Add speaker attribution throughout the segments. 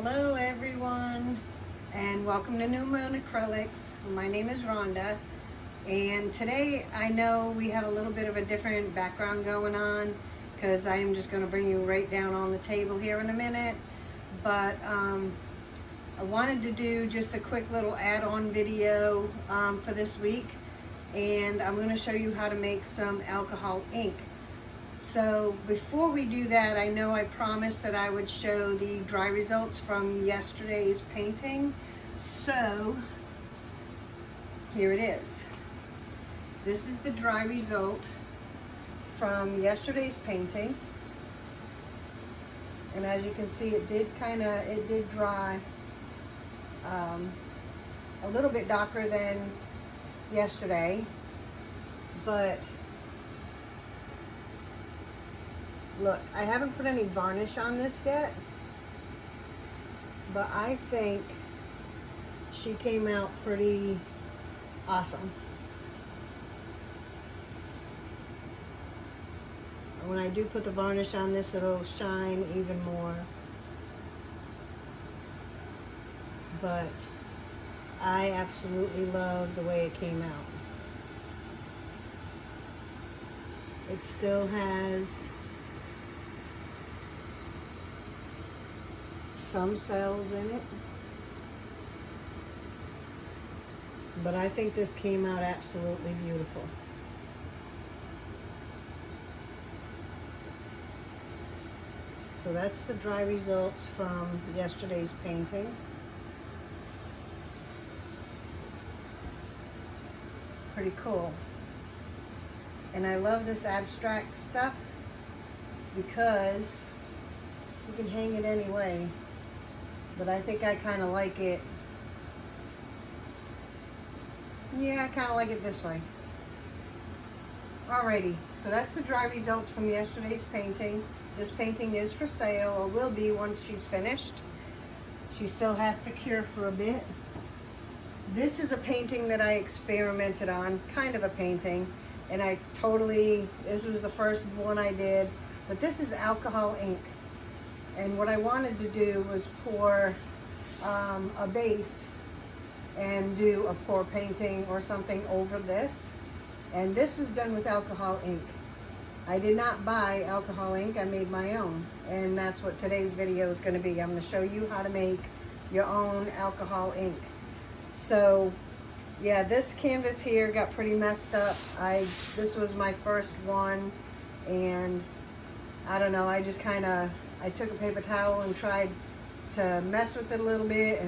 Speaker 1: Hello everyone, and welcome to New Moon Acrylics. My name is Rhonda, and today I know we have a little bit of a different background going on because I am just going to bring you right down on the table here in a minute. But I wanted to do just a quick little add-on video for this week, and I'm going to show you how to make some alcohol ink. So before we do that, I know I promised that I would show the dry results from yesterday's painting. So here it is. This is the dry result from yesterday's painting. And as you can see, it did dry a little bit darker than yesterday, but look, I haven't put any varnish on this yet, but I think she came out pretty awesome. When I do put the varnish on this, it'll shine even more. But I absolutely love the way it came out. It still has some cells in it, but I think this came out absolutely beautiful. So that's the dry results from yesterday's painting. Pretty cool. And I love this abstract stuff because you can hang it any way. But I think I kind of like it. Yeah, I kind of like it this way. Alrighty, so that's the dry results from yesterday's painting. This painting is for sale, or will be once she's finished. She still has to cure for a bit. This is a painting that I experimented on, kind of a painting, and this was the first one I did, but this is alcohol ink. And what I wanted to do was pour a base and do a pour painting or something over this. And this is done with alcohol ink. I did not buy alcohol ink, I made my own. And that's what today's video is going to be. I'm going to show you how to make your own alcohol ink. So yeah, this canvas here got pretty messed up. This was my first one, and I don't know, I took a paper towel and tried to mess with it a little bit,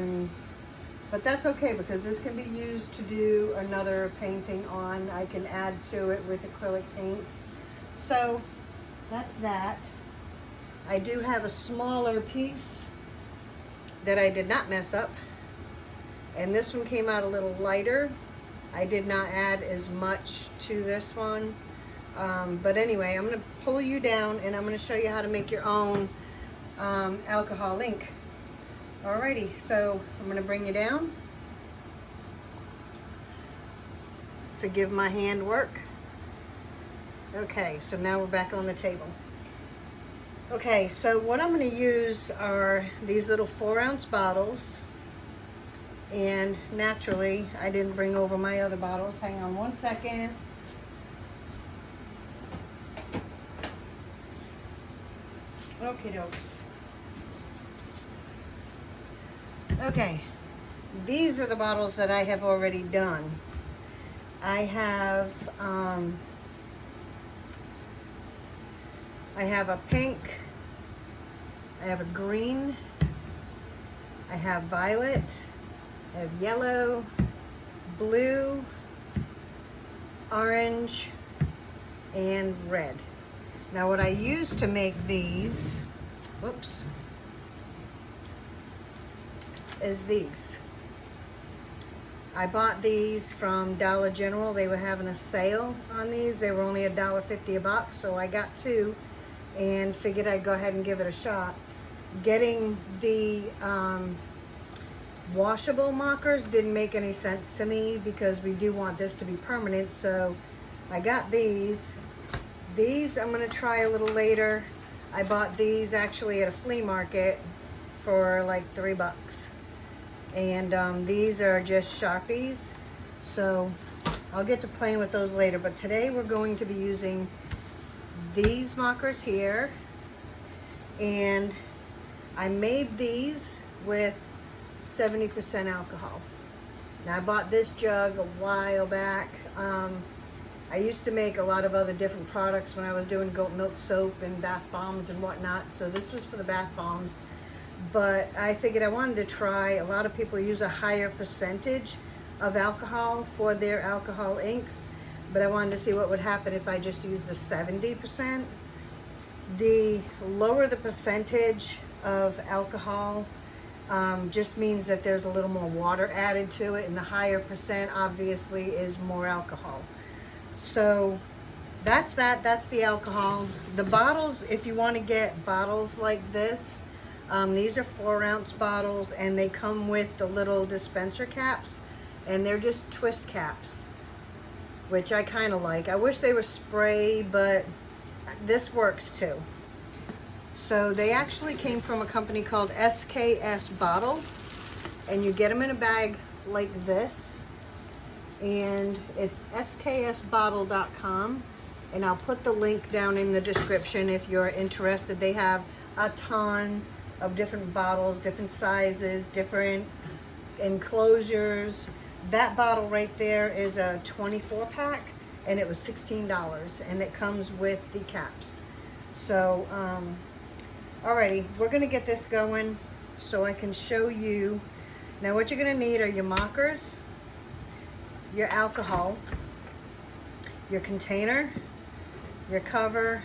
Speaker 1: but that's okay because this can be used to do another painting on. I can add to it with acrylic paints. So that's that. I do have a smaller piece that I did not mess up, and this one came out a little lighter. I did not add as much to this one. But anyway, I'm going to pull you down and I'm going to show you how to make your own alcohol ink. Alrighty, so I'm going to bring you down. Forgive my hand work. Okay, so now we're back on the table. Okay, so what I'm going to use are these little 4-ounce bottles. And naturally, I didn't bring over my other bottles. Hang on one second. Okie dokes. Okay, these are the bottles that I have already done. I have a pink, I have a green, I have violet, I have yellow, blue, orange, and red. Now what I used to make these, is these. I bought these from Dollar General. They were having a sale on these. They were only $1.50 a box, so I got 2 and figured I'd go ahead and give it a shot. Getting the washable markers didn't make any sense to me because we do want this to be permanent, so I got these. These I'm going to try a little later. I bought these actually at a flea market for like $3. And these are just Sharpies, so I'll get to playing with those later. But today we're going to be using these markers here, and I made these with 70% alcohol. Now I bought this jug a while back. I used to make a lot of other different products when I was doing goat milk soap and bath bombs and whatnot, so this was for the bath bombs. But I figured I wanted to try, a lot of people use a higher percentage of alcohol for their alcohol inks, but I wanted to see what would happen if I just used the 70%. The lower the percentage of alcohol just means that there's a little more water added to it, and the higher percent obviously is more alcohol. So that's the alcohol. The bottles, if you want to get bottles like this, these are 4-ounce bottles, and they come with the little dispenser caps, and they're just twist caps, which I kind of like. I wish they were spray, but this works too. So they actually came from a company called SKS Bottle, and you get them in a bag like this, and it's sksbottle.com, and I'll put the link down in the description if you're interested. They have a ton of different bottles, different sizes, different enclosures. That bottle right there is a 24 pack, and it was $16, and it comes with the caps. So alrighty, we're gonna get this going so I can show you. Now what you're gonna need are your markers, your alcohol, your container, your cover.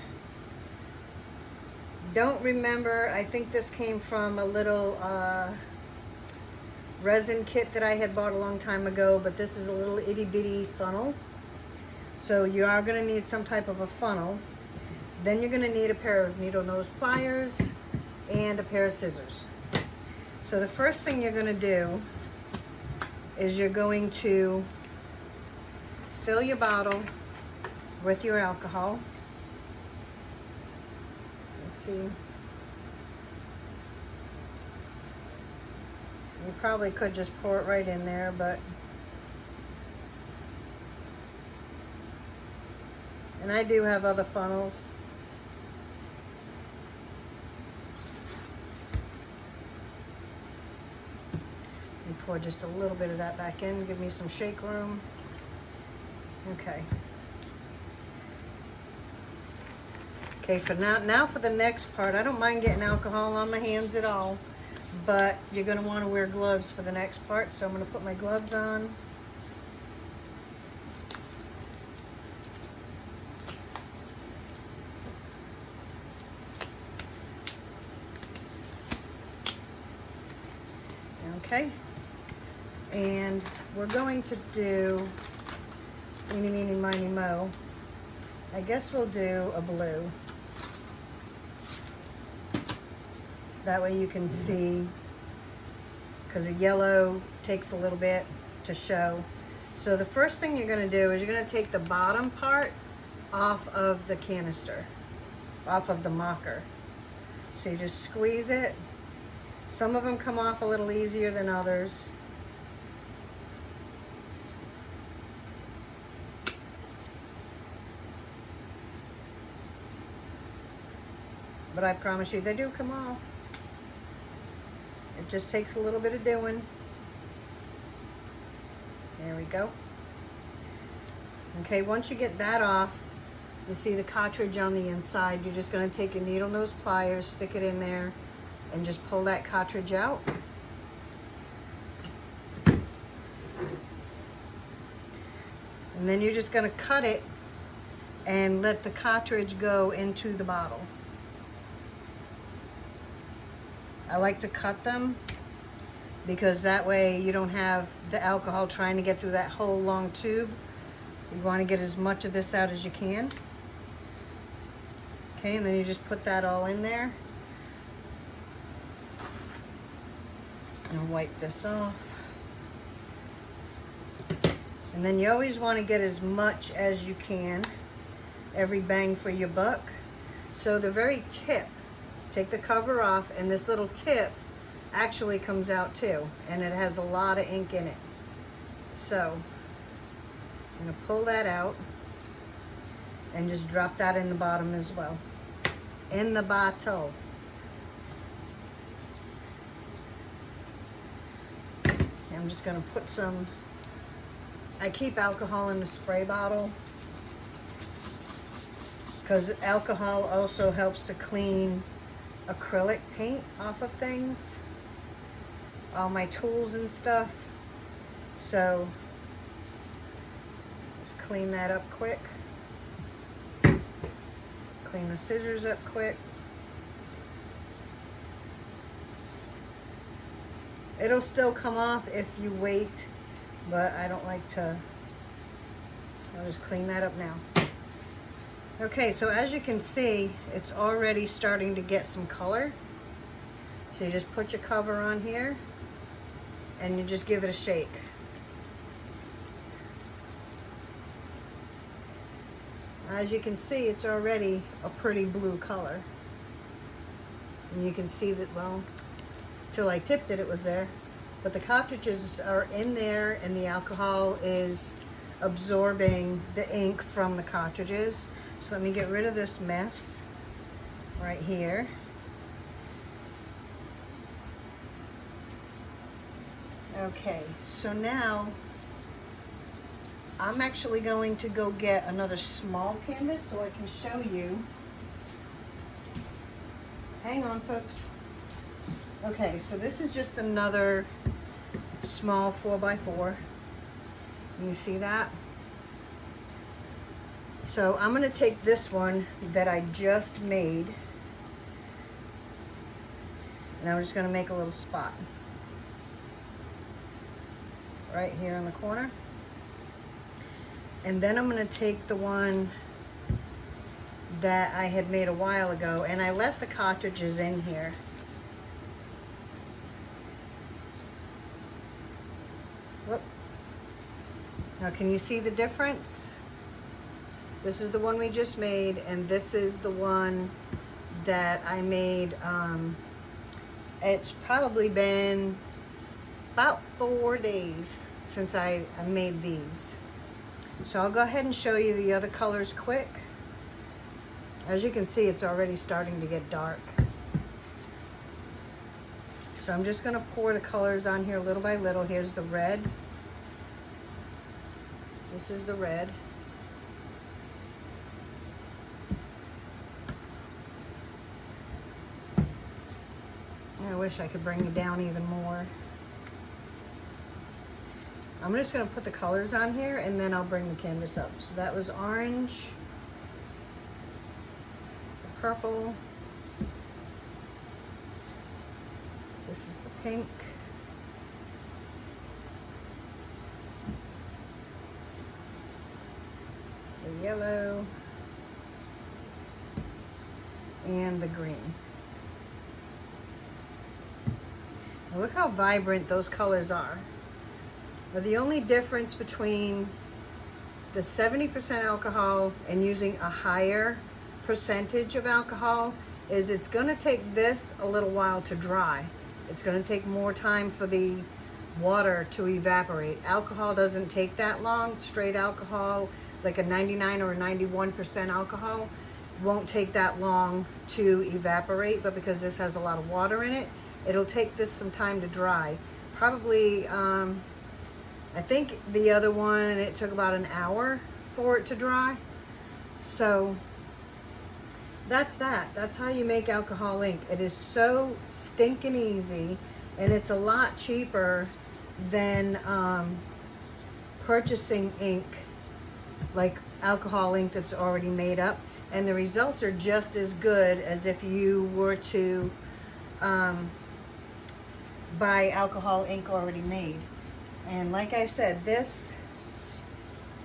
Speaker 1: Don't remember, I think this came from a little resin kit that I had bought a long time ago, but this is a little itty bitty funnel. So you are gonna need some type of a funnel. Then you're gonna need a pair of needle nose pliers and a pair of scissors. So the first thing you're gonna do is you're going to fill your bottle with your alcohol. Let's see. You probably could just pour it right in there, but and I do have other funnels. And pour just a little bit of that back in, give me some shake room. Okay. Okay, for now for the next part, I don't mind getting alcohol on my hands at all, but you're gonna wanna wear gloves for the next part, so I'm gonna put my gloves on. Okay, and we're going to do eeny, meeny, miny, mo. I guess we'll do a blue. That way you can see, because a yellow takes a little bit to show. So the first thing you're going to do is you're going to take the bottom part off of the canister, off of the marker. So you just squeeze it. Some of them come off a little easier than others. But I promise you, they do come off. It just takes a little bit of doing. There we go. Okay, once you get that off, you see the cartridge on the inside. You're just going to take your needle nose pliers, stick it in there, and just pull that cartridge out. And then you're just going to cut it and let the cartridge go into the bottle. I like to cut them because that way you don't have the alcohol trying to get through that whole long tube. You want to get as much of this out as you can. Okay, and then you just put that all in there. And wipe this off. And then you always want to get as much as you can, every bang for your buck. So the very tip, take the cover off, and this little tip actually comes out too, and it has a lot of ink in it. So I'm gonna pull that out and just drop that in the bottom as well, in the bottle. I'm just gonna put some, I keep alcohol in the spray bottle because alcohol also helps to clean acrylic paint off of things, all my tools and stuff. So just clean that up quick. Clean the scissors up quick. It'll still come off if you wait, but I don't like to. I'll just clean that up now. Okay, so as you can see, it's already starting to get some color. So you just put your cover on here and you just give it a shake. As you can see, it's already a pretty blue color. And you can see that, well, till I tipped it, it was there. But the cartridges are in there and the alcohol is absorbing the ink from the cartridges. So let me get rid of this mess right here. Okay, so now I'm actually going to go get another small canvas so I can show you. Hang on, folks. Okay, so this is just another small 4x4. You see that? So I'm going to take this one that I just made and I'm just going to make a little spot right here in the corner. And then I'm going to take the one that I had made a while ago, and I left the cartridges in here. Whoop. Now can you see the difference? This is the one we just made, and this is the one that I made. It's probably been about 4 days since I made these. So I'll go ahead and show you the other colors quick. As you can see, it's already starting to get dark. So I'm just going to pour the colors on here little by little. Here's the red. This is the red. I wish I could bring it down even more. I'm just going to put the colors on here and then I'll bring the canvas up. So that was orange, the purple, this is the pink, the yellow, and the green. Now look how vibrant those colors are. But the only difference between the 70% alcohol and using a higher percentage of alcohol is it's going to take this a little while to dry. It's going to take more time for the water to evaporate. Alcohol doesn't take that long. Straight alcohol, like a 99 or a 91% alcohol, won't take that long to evaporate, but because this has a lot of water in it, it'll take this some time to dry. Probably, I think the other one, it took about an hour for it to dry. So that's that. That's how you make alcohol ink. It is so stinking easy, and it's a lot cheaper than purchasing ink, like alcohol ink that's already made up. And the results are just as good as if you were to buy alcohol ink already made. And like I said,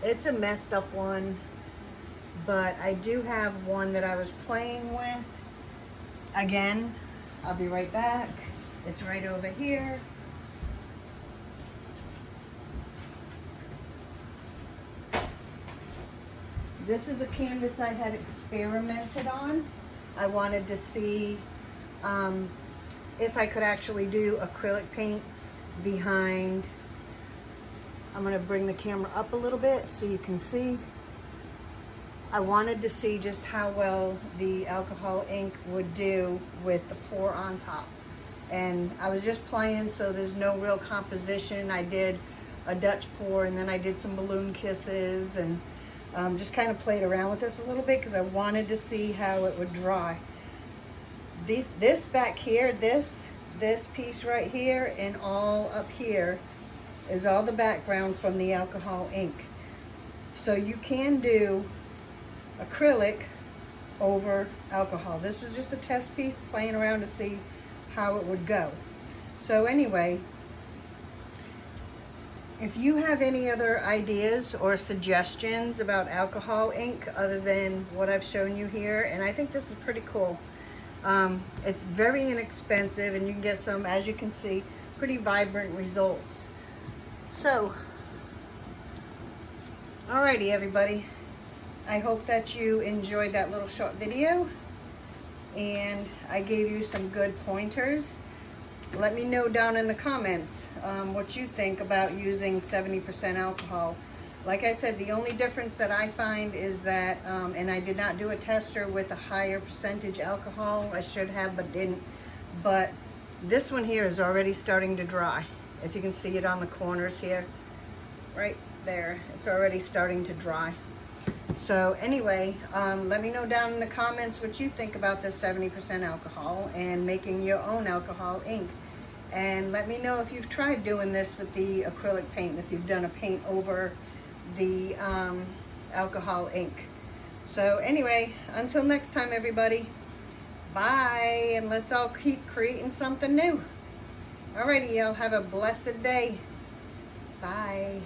Speaker 1: it's a messed up one, but I do have one that I was playing with. Again, I'll be right back. It's right over here. This is a canvas I had experimented on. I wanted to see if I could actually do acrylic paint behind. I'm going to bring the camera up a little bit so you can see. I wanted to see just how well the alcohol ink would do with the pour on top. And I was just playing, so there's no real composition. I did a Dutch pour, and then I did some balloon kisses, and just kind of played around with this a little bit because I wanted to see how it would dry. This back here, this piece right here and all up here is all the background from the alcohol ink. So you can do acrylic over alcohol. This was just a test piece, playing around to see how it would go. So anyway, if you have any other ideas or suggestions about alcohol ink other than what I've shown you here, and I think this is pretty cool. It's very inexpensive, and you can get some, as you can see, pretty vibrant results. So, alrighty everybody. I hope that you enjoyed that little short video, and I gave you some good pointers. Let me know down in the comments what you think about using 70% alcohol. Like I said, the only difference that I find is that, and I did not do a tester with a higher percentage alcohol. I should have, but didn't. But this one here is already starting to dry. If you can see it on the corners here, right there, it's already starting to dry. So anyway, let me know down in the comments what you think about this 70% alcohol and making your own alcohol ink. And let me know if you've tried doing this with the acrylic paint, if you've done a paint over the alcohol ink. So anyway, until next time everybody, bye, and let's all keep creating something new. Alrighty, y'all have a blessed day. Bye.